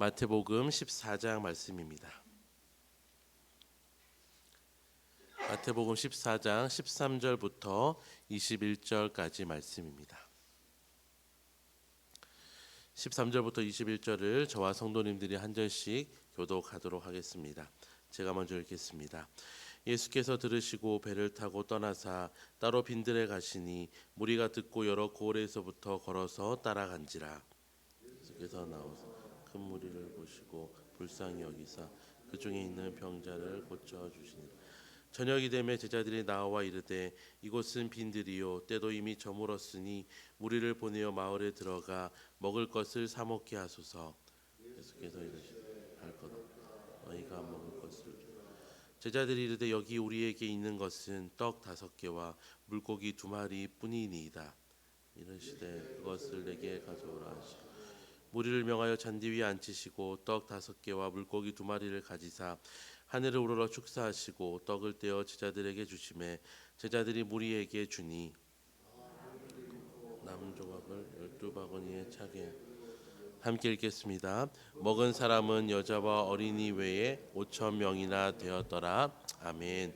마태복음 14장 말씀입니다. 마태복음 14장 13절부터 21절까지 말씀입니다. 13절부터 21절을 저와 성도님들이 한 절씩 교독하도록 하겠습니다. 제가 먼저 읽겠습니다. 예수께서 들으시고 배를 타고 떠나사 따로 빈들에 가시니 무리가 듣고 여러 고을에서부터 걸어서 따라간지라. 예수께서 나오사 큰 무리를 보시고 불쌍히 여기사 그 중에 있는 병자를 고쳐 주시니라. 저녁이 되매 제자들이 나와 이르되 이곳은 빈들이요 때도 이미 저물었으니 무리를 보내어 마을에 들어가 먹을 것을 사 먹게 하소서. 예수께서 이르시되 할 것 없다. 너희가 먹을 것을 주라. 제자들이 이르되 여기 우리에게 있는 것은 떡 5개와 물고기 2마리 뿐이니이다. 이르시되 그것을 내게 가져오라 하시고 무리를 명하여 잔디 위에 앉히시고 떡 5개와 물고기 2마리를 가지사 하늘을 우러러 축사하시고 떡을 떼어 제자들에게 주시매 제자들이 무리에게 주니 남은 조각을 12바구니에 차게. 함께 읽겠습니다. 먹은 사람은 여자와 어린이 외에 5,000명이나 되었더라. 아멘.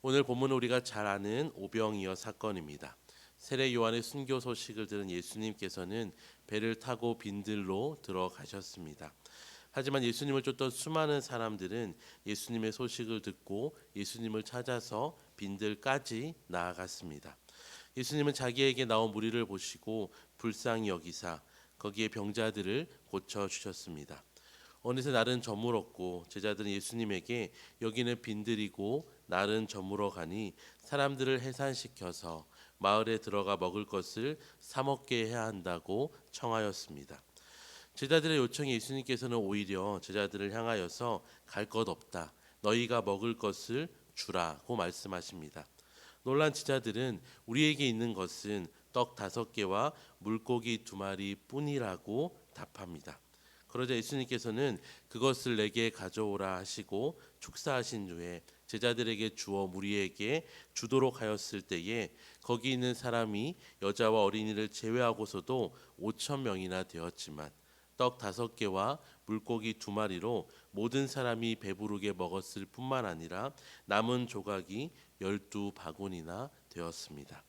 오늘 본문은 우리가 잘 아는 오병이어 사건입니다. 세례 요한의 순교 소식을 들은 예수님께서는 배를 타고 빈들로 들어가셨습니다. 하지만 예수님을 쫓던 수많은 사람들은 예수님의 소식을 듣고 예수님을 찾아서 빈들까지 나아갔습니다. 예수님은 자기에게 나온 무리를 보시고 불쌍히 여기사 거기에 병자들을 고쳐 주셨습니다. 어느새 날은 저물었고 제자들은 예수님에게 여기는 빈들이고 날은 저물어 가니 사람들을 해산시켜서 마을에 들어가 먹을 것을 사 먹게 해야 한다고 청하였습니다. 제자들의 요청에 예수님께서는 오히려 제자들을 향하여서 갈 것 없다. 너희가 먹을 것을 주라고 말씀하십니다. 놀란 제자들은 우리에게 있는 것은 떡 5개와 물고기 2마리 뿐이라고 답합니다. 그러자 예수님께서는 그것을 내게 가져오라 하시고 축사하신 후에 제자들에게 주어 무리에게 주도록 하였을 때에 거기 있는 사람이 여자와 어린이를 제외하고서도 5,000명이나 되었지만 떡 5개와 물고기 2마리로 모든 사람이 배부르게 먹었을 뿐만 아니라 남은 조각이 12바구니나 되었습니다.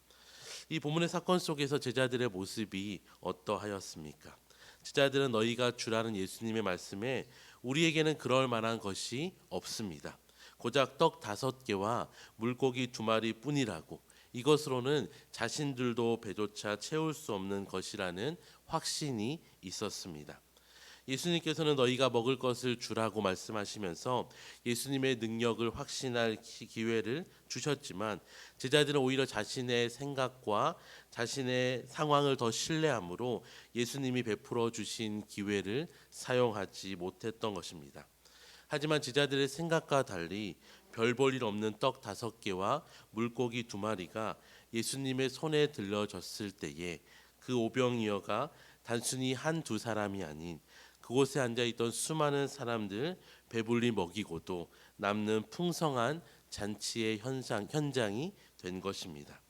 이 본문의 사건 속에서 제자들의 모습이 어떠하였습니까? 제자들은 너희가 주라는 예수님의 말씀에 우리에게는 그럴 만한 것이 없습니다. 고작 떡 5개와 물고기 2마리 뿐이라고 이것으로는 자신들도 배조차 채울 수 없는 것이라는 확신이 있었습니다. 예수님께서는 너희가 먹을 것을 주라고 말씀하시면서 예수님의 능력을 확신할 기회를 주셨지만 제자들은 오히려 자신의 생각과 자신의 상황을 더 신뢰함으로 예수님이 베풀어 주신 기회를 사용하지 못했던 것입니다. 하지만 제자들의 생각과 달리 별 볼 일 없는 떡 5개와 물고기 2마리가 예수님의 손에 들려졌을 때에 그 오병이어가 단순히 1-2 사람이 아닌 그곳에 앉아있던 수많은 사람들 배불리 먹이고도 남는 풍성한 잔치의 현장이 된 것입니다.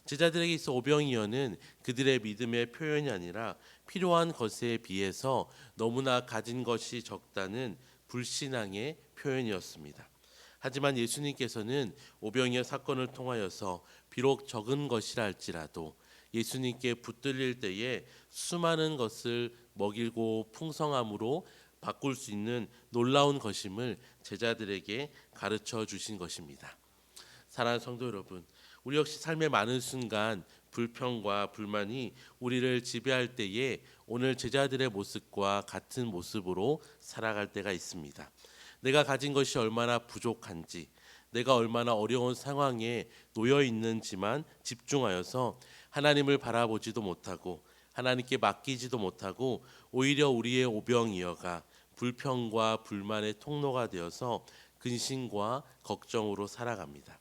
제자들에게 있어 오병이어는 그들의 믿음의 표현이 아니라 필요한 것에 비해서 너무나 가진 것이 적다는 불신앙의 표현이었습니다. 하지만 예수님께서는 오병이어 사건을 통하여서 비록 적은 것이라 할지라도 예수님께 붙들릴 때에 수많은 것을 먹이고 풍성함으로 바꿀 수 있는 놀라운 것임을 제자들에게 가르쳐 주신 것입니다. 사랑하는 성도 여러분, 우리 역시 삶의 많은 순간 불평과 불만이 우리를 지배할 때에 오늘 제자들의 모습과 같은 모습으로 살아갈 때가 있습니다. 내가 가진 것이 얼마나 부족한지, 내가 얼마나 어려운 상황에 놓여 있는지만 집중하여서 하나님을 바라보지도 못하고 하나님께 맡기지도 못하고 오히려 우리의 오병이어가 불평과 불만의 통로가 되어서 근심과 걱정으로 살아갑니다.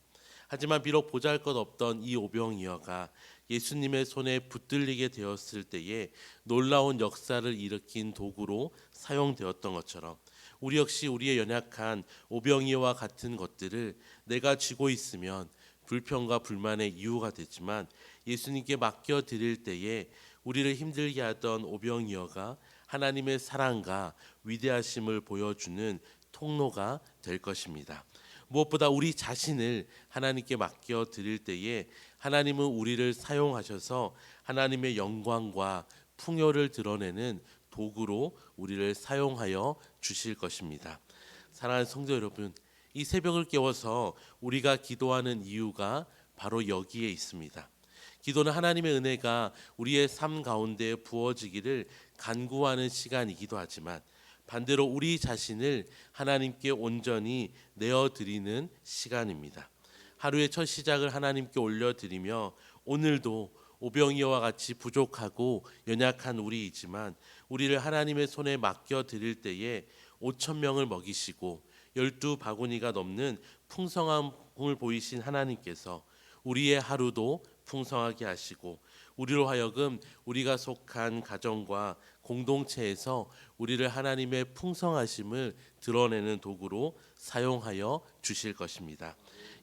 하지만 비록 보잘것없던 이 오병이어가 예수님의 손에 붙들리게 되었을 때에 놀라운 역사를 일으킨 도구로 사용되었던 것처럼 우리 역시 우리의 연약한 오병이어와 같은 것들을 내가 쥐고 있으면 불평과 불만의 이유가 되지만 예수님께 맡겨 드릴 때에 우리를 힘들게 하던 오병이어가 하나님의 사랑과 위대하심을 보여주는 통로가 될 것입니다. 무엇보다 우리 자신을 하나님께 맡겨 드릴 때에 하나님은 우리를 사용하셔서 하나님의 영광과 풍요를 드러내는 도구로 우리를 사용하여 주실 것입니다. 사랑하는 성도 여러분, 이 새벽을 깨워서 우리가 기도하는 이유가 바로 여기에 있습니다. 기도는 하나님의 은혜가 우리의 삶 가운데 부어지기를 간구하는 시간이기도 하지만 반대로 우리 자신을 하나님께 온전히 내어드리는 시간입니다. 하루의 첫 시작을 하나님께 올려드리며 오늘도 오병이어와 같이 부족하고 연약한 우리이지만 우리를 하나님의 손에 맡겨드릴 때에 5천 명을 먹이시고 12바구니가 넘는 풍성함을 보이신 하나님께서 우리의 하루도 풍성하게 하시고 우리로 하여금 우리가 속한 가정과 공동체에서 우리를 하나님의 풍성하심을 드러내는 도구로 사용하여 주실 것입니다.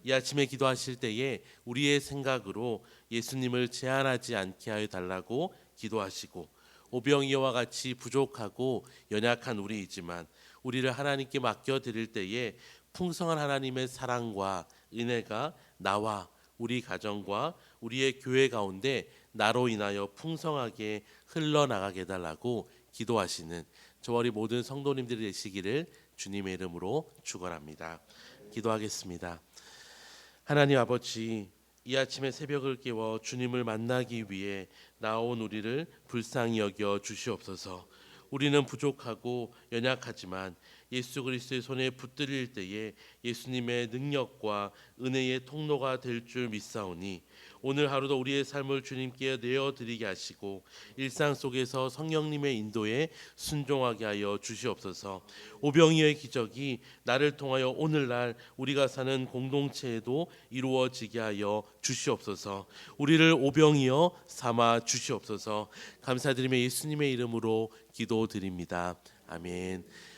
이 아침에 기도하실 때에 우리의 생각으로 예수님을 제한하지 않게 하여 달라고 기도하시고 오병이어와 같이 부족하고 연약한 우리이지만 우리를 하나님께 맡겨드릴 때에 풍성한 하나님의 사랑과 은혜가 나와 우리 가정과 우리의 교회 가운데 나로 인하여 풍성하게 흘러나가게 해달라고 기도하시는 저와 우리 모든 성도님들이 되시기를 주님의 이름으로 축원합니다. 기도하겠습니다. 하나님 아버지, 이 아침에 새벽을 깨워 주님을 만나기 위해 나온 우리를 불쌍히 여겨 주시옵소서. 우리는 부족하고 연약하지만 예수 그리스도의 손에 붙들릴 때에 예수님의 능력과 은혜의 통로가 될 줄 믿사오니 오늘 하루도 우리의 삶을 주님께 내어드리게 하시고 일상 속에서 성령님의 인도에 순종하게 하여 주시옵소서. 오병이어의 기적이 나를 통하여 오늘날 우리가 사는 공동체에도 이루어지게 하여 주시옵소서. 우리를 오병이어 삼아 주시옵소서. 감사드리며 예수님의 이름으로 기도드립니다. 아멘.